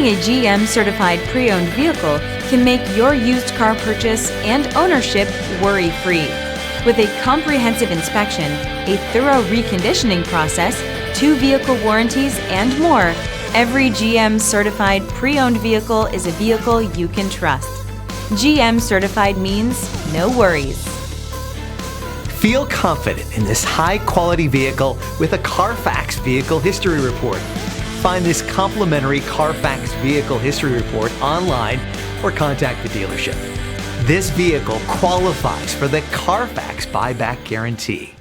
Owning a GM certified pre-owned vehicle can make your used car purchase and ownership worry-free. With a comprehensive inspection, a thorough reconditioning process, 2 vehicle warranties, and more, every GM certified pre-owned vehicle is a vehicle you can trust. GM certified means no worries. Feel confident in this high-quality vehicle with a Carfax Vehicle History Report. Find this complimentary Carfax Vehicle History Report online or contact the dealership. This vehicle qualifies for the Carfax Buyback Guarantee.